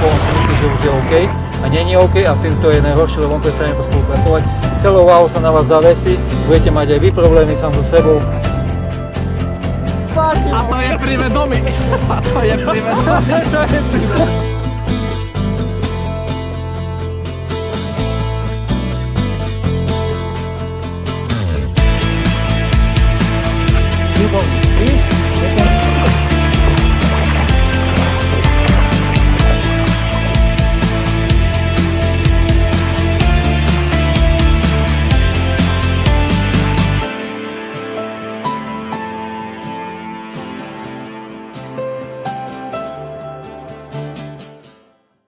rokov on si myslí, že už je OK a není OK a tým to je najhoršie, lebo on prestane spolupracovať. Celou váhou sa na vás zavesí, budete mať aj vy problémy sám so sebou. A to je privedomie. A to je privedomie. Výborný.